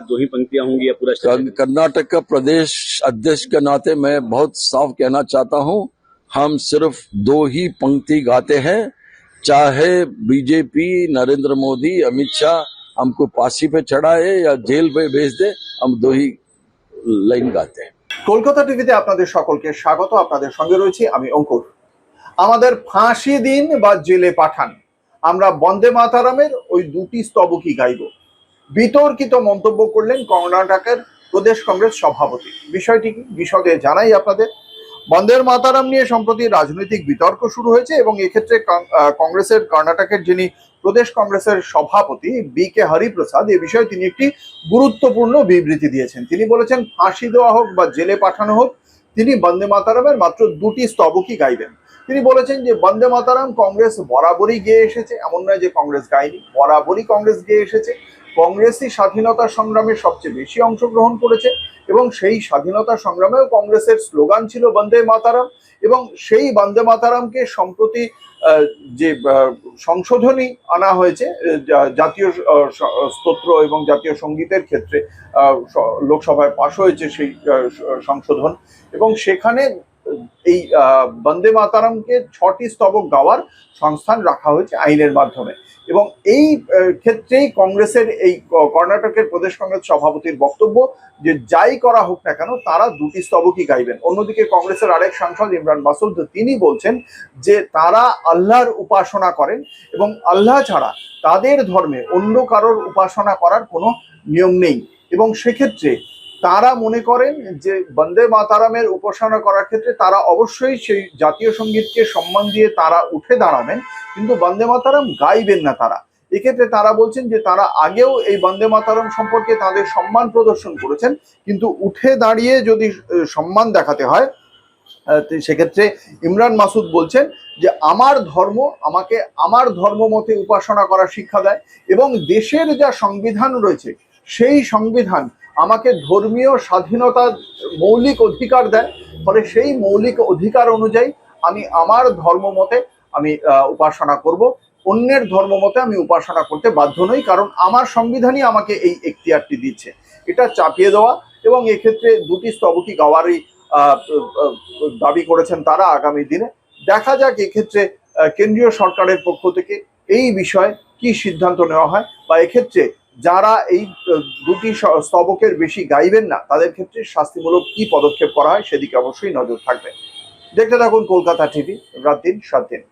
दो ही पंक्तियां होंगी या पूरा स्टेज? कर्नाटक का प्रदेश अध्यक्ष के नाते मैं बहुत साफ कहना चाहता हूं, हम सिर्फ दो ही पंक्ति गाते हैं। चाहे बीजेपी, नरेंद्र मोदी, अमित शाह हमको फांसी पे चढ़ाए या जेल पे भेज दे, हम दो ही লাইন গাতে हैं। কলকাতা টিভিতে আপনাদের সকলকে স্বাগত। আপনাদের সঙ্গে রয়েছি আমি অঙ্কুর। আমাদের ফাঁসি দিন বা জেলে পাঠান, আমরা বন্দে মাতারামের ওই দুটি স্তবকই গাইব, বিতর্কিত মন্তব্য করলেন কর্ণাটকের প্রদেশ কংগ্রেস সভাপতি। বিষয়টি কি বিশদে জানাই আপনাদের। বন্দে মাতারাম নিয়ে সম্প্রতি রাজনৈতিক বিতর্ক শুরু হয়েছে এবং এক্ষেত্রে কংগ্রেসের কর্ণাটকের যিনি প্রদেশ কংগ্রেসের সভাপতি বি.কে. হরিপ্রসাদ, এ বিষয়ে তিনি একটি গুরুত্বপূর্ণ বিবৃতি দিয়েছেন। তিনি বলেছেন, ফাঁসি দেওয়া হোক বা জেলে পাঠানো হোক, তিনি বন্দে মাতারামের মাত্র দুটি স্তবকই গাইবেন। তিনি বলেছেন যে বন্দে মাতারাম কংগ্রেস বরাবরই গেয়ে এসেছে, এমন নয় যে কংগ্রেস গায়নি, বরাবরই কংগ্রেস গেয়ে এসেছে। কংগ্রেসই স্বাধীনতা সংগ্রামে সবচেয়ে বেশি অংশগ্রহণ করেছে এবং সেই স্বাধীনতা সংগ্রামেও কংগ্রেসের স্লোগান ছিল বন্দে মাতারাম। এবং সেই বন্দে মাতারামকে সম্প্রতি যে সংশোধনী আনা হয়েছে জাতীয় স্তোত্র এবং জাতীয় সঙ্গীতের ক্ষেত্রে, লোকসভায় পাশ হয়েছে সেই সংশোধন, এবং সেখানে এই বন্দে মাতারামকে 6টি স্তবক গাওয়ার সংস্থান রাখা হয়েছে আইনের মাধ্যমে। এবং এই ক্ষেত্রেই কংগ্রেসের এই কর্ণাটকের প্রদেশ কংগ্রেস সভাপতির বক্তব্য যে যাই করা হোক না কেন তারা দুটি স্তবকই গাইবেন। অন্যদিকে কংগ্রেসের আরেক সাংসদ ইমরান মাসুদ, তিনি বলছেন যে তারা আল্লাহর উপাসনা করেন এবং আল্লাহ ছাড়া তাদের ধর্মে অন্য কারোর উপাসনা করার কোনো নিয়ম নেই, এবং সেক্ষেত্রে তারা মনে করেন যে বন্দে মাতারামের উপাসনা করার ক্ষেত্রে তারা অবশ্যই সেই জাতীয় সঙ্গীতকে সম্মান দিয়ে তারা উঠে দাঁড়াবেন, কিন্তু বন্দে মাতারাম গাইবেন না তারা। এক্ষেত্রে তারা বলছেন যে তারা আগেও এই বন্দে মাতারাম সম্পর্কে তাদের সম্মান প্রদর্শন করেছেন, কিন্তু উঠে দাঁড়িয়ে যদি সম্মান দেখাতে হয় সেক্ষেত্রে ইমরান মাসুদ বলছেন যে আমার ধর্ম আমাকে আমার ধর্ম মতে উপাসনা করার শিক্ষা দেয় এবং দেশের যা সংবিধান রয়েছে সেই সংবিধান আমাকে ধর্মীয় স্বাধীনতার মৌলিক অধিকার দেয়। ফলে সেই মৌলিক অধিকার অনুযায়ী আমি আমার ধর্ম মতে আমি উপাসনা করব, অন্যের ধর্ম মতে আমি উপাসনা করতে বাধ্য নই, কারণ আমার সংবিধানই আমাকে এই এখতিয়ারটি দিচ্ছে। এটা চাপিয়ে দেওয়া, এবং এক্ষেত্রে দুটি স্তবকই গাওয়ারই দাবি করেছেন তারা। আগামী দিনে দেখা যাক এক্ষেত্রে কেন্দ্রীয় সরকারের পক্ষ থেকে এই বিষয়ে কি সিদ্ধান্ত নেওয়া হয়, বা এক্ষেত্রে যারা এই দুটি স্তবকের বেশি গাইবেন না তাদের ক্ষেত্রে শাস্তিমূলক কি পদক্ষেপ করা হয় সেদিকে অবশ্যই নজর থাকবে। দেখতে থাকুন কলকাতা টিভি, রাত দিন 7 দিন।